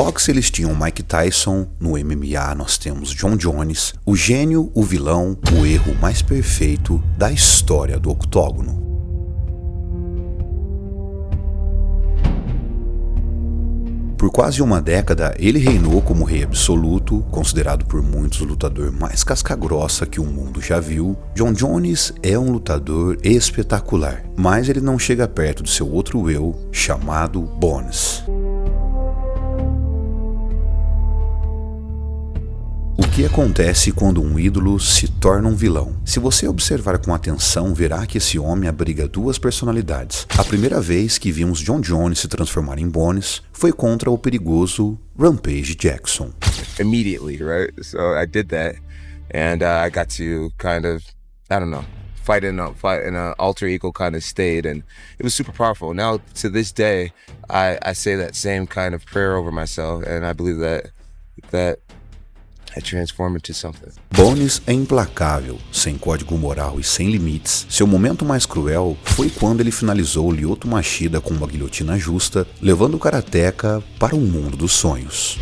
boxe eles tinham Mike Tyson, no MMA nós temos Jon Jones, o gênio, o vilão, o erro mais perfeito da história do octógono. Por quase uma década, ele reinou como rei absoluto, considerado por muitos o lutador mais casca-grossa que o mundo já viu. Jon Jones é um lutador espetacular, mas ele não chega perto do seu outro eu, chamado Bones. O que acontece quando um ídolo se torna um vilão? Se você observar com atenção, verá que esse homem abriga duas personalidades. A primeira vez que vimos Jon Jones se transformar em Bones foi contra o perigoso Rampage Jackson. Immediately, right? So I did that, and I got to kind of, I don't know, fight in an alter ego kind of state, and it was super powerful. Now to this day, I say that same kind of prayer over myself, and I believe that I transform into something. Bones é implacável, sem código moral e sem limites. Seu momento mais cruel foi quando ele finalizou Lyoto Machida com uma guilhotina justa, levando o karateka para o mundo dos sonhos.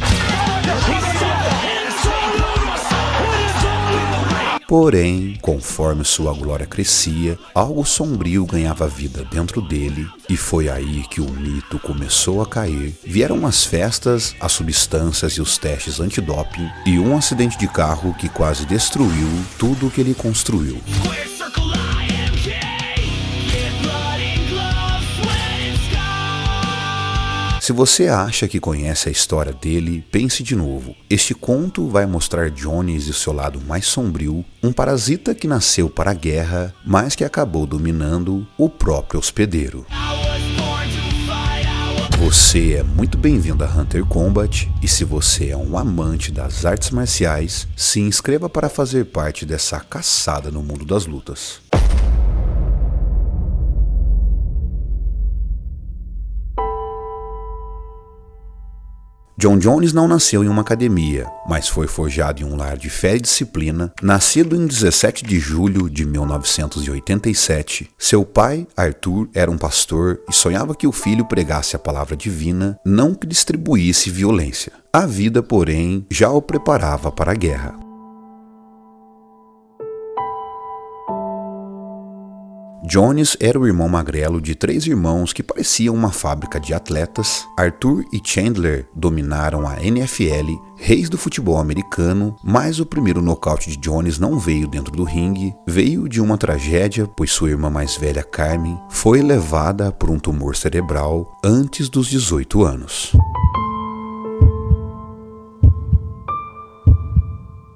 Porém, conforme sua glória crescia, algo sombrio ganhava vida dentro dele, e foi aí que o mito começou a cair. Vieram as festas, as substâncias e os testes antidoping, e um acidente de carro que quase destruiu tudo o que ele construiu. Se você acha que conhece a história dele, pense de novo. Este conto vai mostrar Jones e seu lado mais sombrio, um parasita que nasceu para a guerra, mas que acabou dominando o próprio hospedeiro. Você é muito bem-vindo a Hunter Combat, e se você é um amante das artes marciais, se inscreva para fazer parte dessa caçada no mundo das lutas. Jon Jones não nasceu em uma academia, mas foi forjado em um lar de fé e disciplina. Nascido em 17 de julho de 1987, seu pai, Arthur, era um pastor e sonhava que o filho pregasse a palavra divina, não que distribuísse violência. A vida, porém, já o preparava para a guerra. Jones era o irmão magrelo de 3 irmãos que pareciam uma fábrica de atletas. Arthur e Chandler dominaram a NFL, reis do futebol americano, mas o primeiro nocaute de Jones não veio dentro do ringue, veio de uma tragédia, pois sua irmã mais velha, Carmen, foi levada por um tumor cerebral antes dos 18 anos.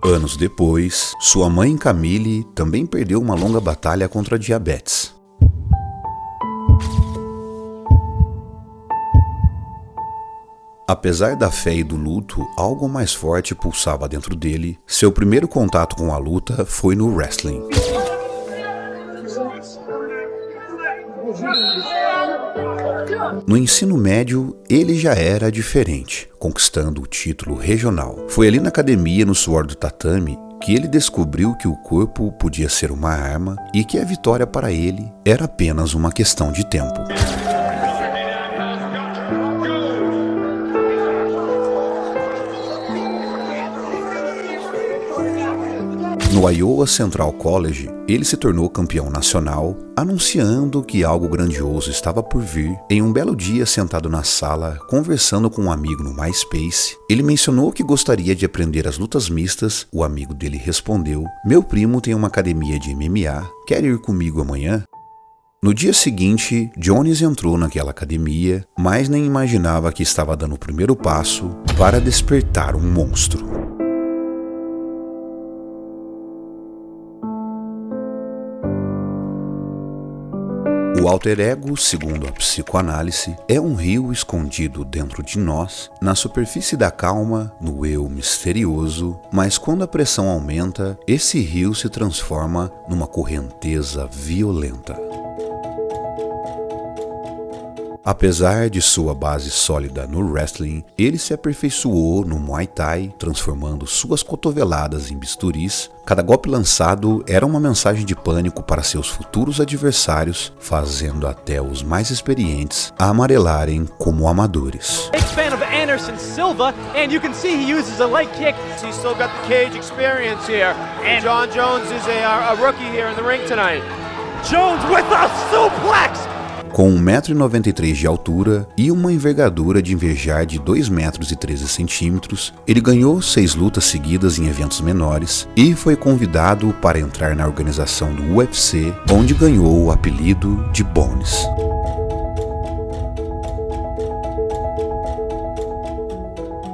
Anos depois, sua mãe Camille também perdeu uma longa batalha contra a diabetes. Apesar da fé e do luto, algo mais forte pulsava dentro dele. Seu primeiro contato com a luta foi no wrestling. No ensino médio, ele já era diferente, conquistando o título regional. Foi ali na academia, no suor do tatame, que ele descobriu que o corpo podia ser uma arma e que a vitória para ele era apenas uma questão de tempo. No Iowa Central College, ele se tornou campeão nacional, anunciando que algo grandioso estava por vir. Em um belo dia, sentado na sala, conversando com um amigo no MySpace, ele mencionou que gostaria de aprender as lutas mistas. O amigo dele respondeu: "Meu primo tem uma academia de MMA, quer ir comigo amanhã?" No dia seguinte, Jones entrou naquela academia, mas nem imaginava que estava dando o primeiro passo para despertar um monstro. O alter ego, segundo a psicoanálise, é um rio escondido dentro de nós, na superfície da calma, no eu misterioso, mas quando a pressão aumenta, esse rio se transforma numa correnteza violenta. Apesar de sua base sólida no wrestling, ele se aperfeiçoou no Muay Thai, transformando suas cotoveladas em bisturis. Cada golpe lançado era uma mensagem de pânico para seus futuros adversários, fazendo até os mais experientes a amarelarem como amadores. Anderson Silva, and you can see he uses a leg kick. He's still got the cage experience here. And John Jones is a rookie here in the ring tonight. Jones with a suplex! Com 1,93 m de altura e uma envergadura de invejar de 2,13 m, ele ganhou 6 lutas seguidas em eventos menores e foi convidado para entrar na organização do UFC, onde ganhou o apelido de Bones.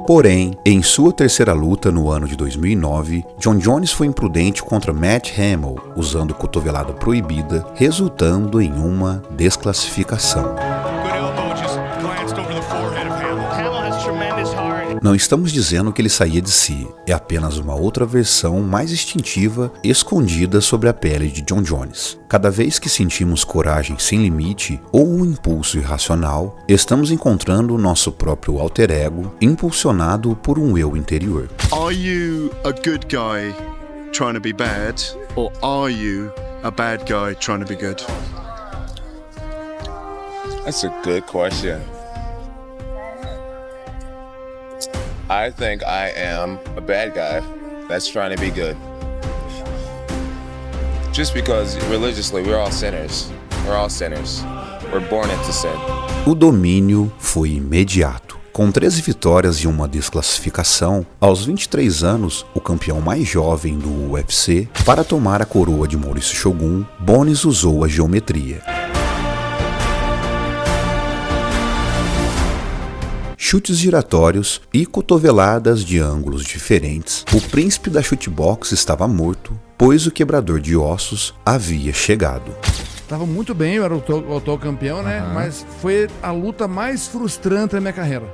Porém, em sua terceira luta no ano de 2009, Jon Jones foi imprudente contra Matt Hamill, usando cotovelada proibida, resultando em uma desclassificação. Não estamos dizendo que ele saía de si, é apenas uma outra versão mais instintiva escondida sobre a pele de Jon Jones. Cada vez que sentimos coragem sem limite ou um impulso irracional, estamos encontrando nosso próprio alter ego, impulsionado por um eu interior. Are you a good guy trying to be bad, or are you a bad guy trying to be good? That's a good question. I think I am a bad guy that's trying to be good. Just because religiously we're all sinners. We're all sinners. We're born into sin. O domínio foi imediato. Com 13 vitórias e uma desclassificação, aos 23 anos, o campeão mais jovem do UFC, para tomar a coroa de Mauricio Shogun, Bones usou a geometria. Chutes giratórios e cotoveladas de ângulos diferentes, o príncipe da chutebox estava morto, pois o quebrador de ossos havia chegado. Tava muito bem, eu era o atual campeão, né? Mas foi a luta mais frustrante da minha carreira.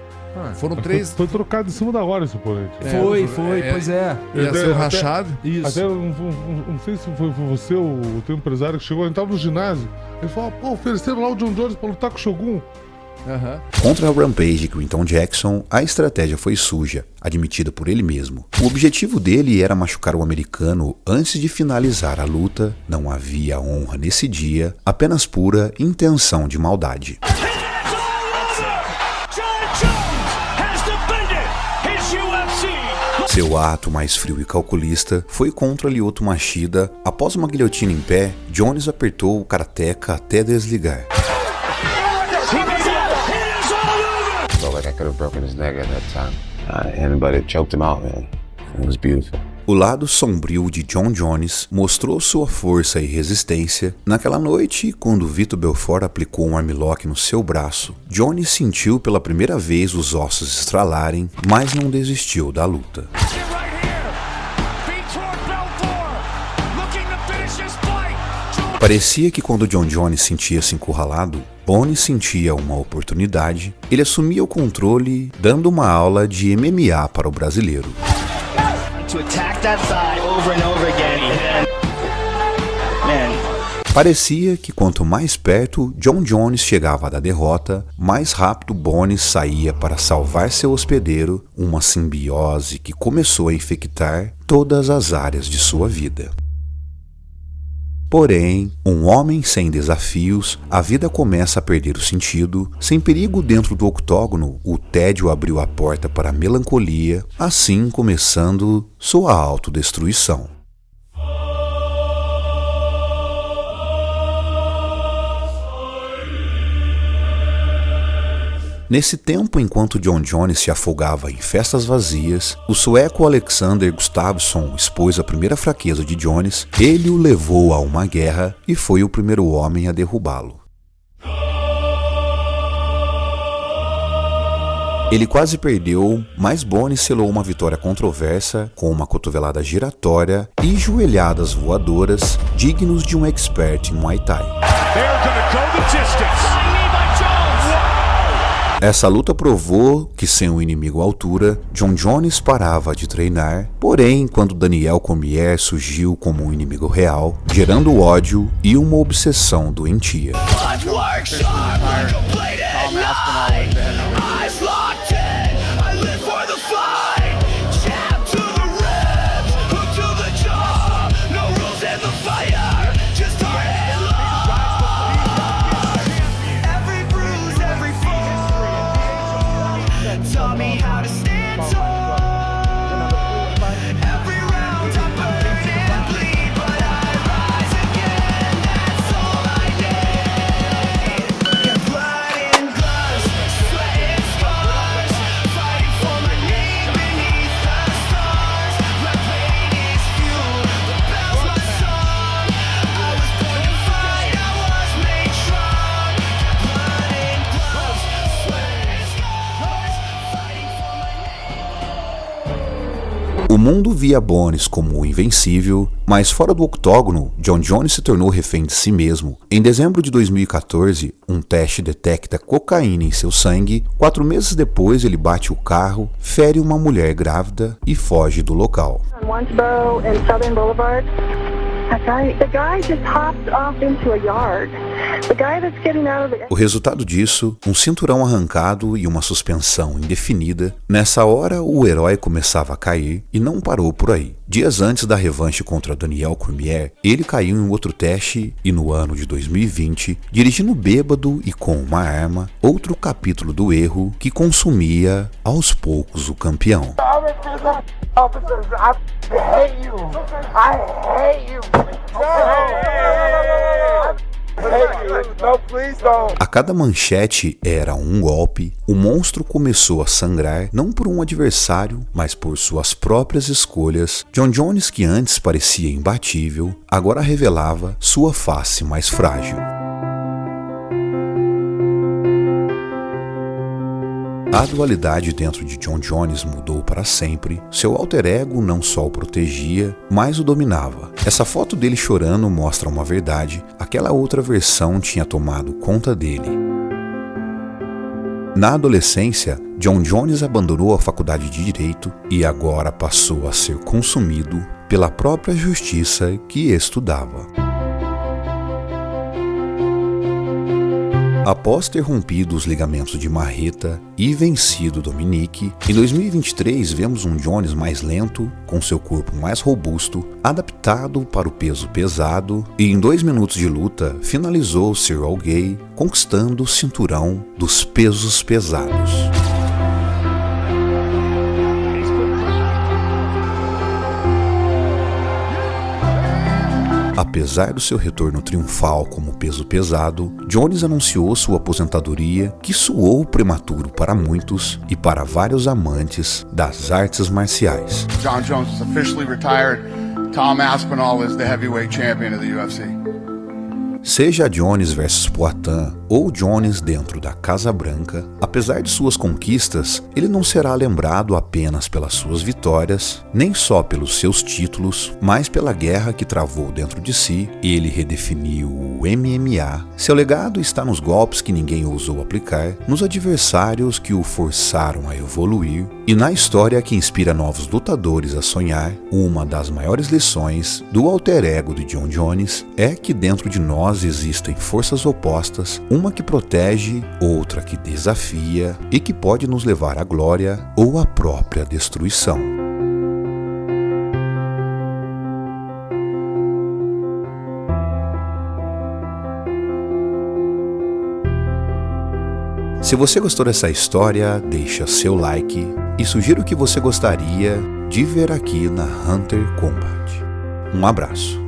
Foram 3... Foi trocado em cima da hora esse oponente. Foi, pois é. Ia ser rachado. Isso. Até não sei se foi você, o teu empresário, que chegou, a gente tava no ginásio, ele falou, pô, ofereceram lá o Jon Jones pra lutar com o Shogun. Contra a Rampage e Quinton Jackson, a estratégia foi suja, admitida por ele mesmo. O objetivo dele era machucar o americano antes de finalizar a luta. Não havia honra nesse dia, apenas pura intenção de maldade. Seu ato mais frio e calculista foi contra Lyoto Machida. Após uma guilhotina em pé, Jones apertou o karateka até desligar. I could have broken his neck at that time. But it choked him out, man. It was beautiful. O lado sombrio de Jon Jones mostrou sua força e resistência. Naquela noite, quando Vitor Belfort aplicou um armlock no seu braço, Jones sentiu pela primeira vez os ossos estralarem, mas não desistiu da luta. Parecia que quando Jon Jones sentia-se encurralado, Bones sentia uma oportunidade. Ele assumia o controle, dando uma aula de MMA para o brasileiro. Parecia que quanto mais perto Jon Jones chegava da derrota, mais rápido Bones saía para salvar seu hospedeiro, uma simbiose que começou a infectar todas as áreas de sua vida. Porém, um homem sem desafios, a vida começa a perder o sentido. Sem perigo dentro do octógono, o tédio abriu a porta para a melancolia, assim começando sua autodestruição. Nesse tempo, enquanto Jon Jones se afogava em festas vazias, o sueco Alexander Gustafsson expôs a primeira fraqueza de Jones. Ele o levou a uma guerra e foi o primeiro homem a derrubá-lo. Ele quase perdeu, mas Bones selou uma vitória controversa com uma cotovelada giratória e joelhadas voadoras dignos de um expert em Muay Thai. Essa luta provou que sem um inimigo à altura, Jon Jones parava de treinar, porém quando Daniel Cormier surgiu como um inimigo real, gerando ódio e uma obsessão doentia. mundo via Bones como o invencível, mas fora do octógono, Jon Jones se tornou refém de si mesmo. Em dezembro de 2014, um teste detecta cocaína em seu sangue. 4 meses depois, ele bate o carro, fere uma mulher grávida e foge do local. Wansboro and Southern Boulevard. The guy just hopped off into a yard. The guy that's getting out of the... O resultado disso, um cinturão arrancado e uma suspensão indefinida. Nessa hora, o herói começava a cair e não parou por aí. Dias antes da revanche contra Daniel Cormier, ele caiu em outro teste e no ano de 2020, dirigindo bêbado e com uma arma, outro capítulo do erro que consumia aos poucos o campeão. A cada manchete era um golpe, o monstro começou a sangrar não por um adversário, mas por suas próprias escolhas. Jon Jones, que antes parecia imbatível, agora revelava sua face mais frágil. A dualidade dentro de Jon Jones mudou para sempre. Seu alter ego não só o protegia, mas o dominava. Essa foto dele chorando mostra uma verdade. Aquela outra versão tinha tomado conta dele. Na adolescência, Jon Jones abandonou a faculdade de Direito e agora passou a ser consumido pela própria justiça que estudava. Após ter rompido os ligamentos de Marreta e vencido Dominique, em 2023 vemos um Jones mais lento, com seu corpo mais robusto, adaptado para o peso pesado, e em 2 minutos de luta finalizou Cyril Gay, conquistando o cinturão dos pesos pesados. Apesar do seu retorno triunfal como peso pesado, Jones anunciou sua aposentadoria, que soou prematuro para muitos e para vários amantes das artes marciais. Jon Jones is officially retired. Tom Aspinall is the heavyweight champion of the UFC. Seja Jones versus Poatan ou Jones dentro da Casa Branca, apesar de suas conquistas, ele não será lembrado apenas pelas suas vitórias, nem só pelos seus títulos, mas pela guerra que travou dentro de si. Ele redefiniu o MMA. Seu legado está nos golpes que ninguém ousou aplicar, nos adversários que o forçaram a evoluir e na história que inspira novos lutadores a sonhar. Uma das maiores lições do alter ego de Jon Jones é que dentro de nós existem forças opostas, uma que protege, outra que desafia e que pode nos levar à glória ou à própria destruição. Se você gostou dessa história, deixa seu like e sugiro o que você gostaria de ver aqui na Hunter Combat. Um abraço.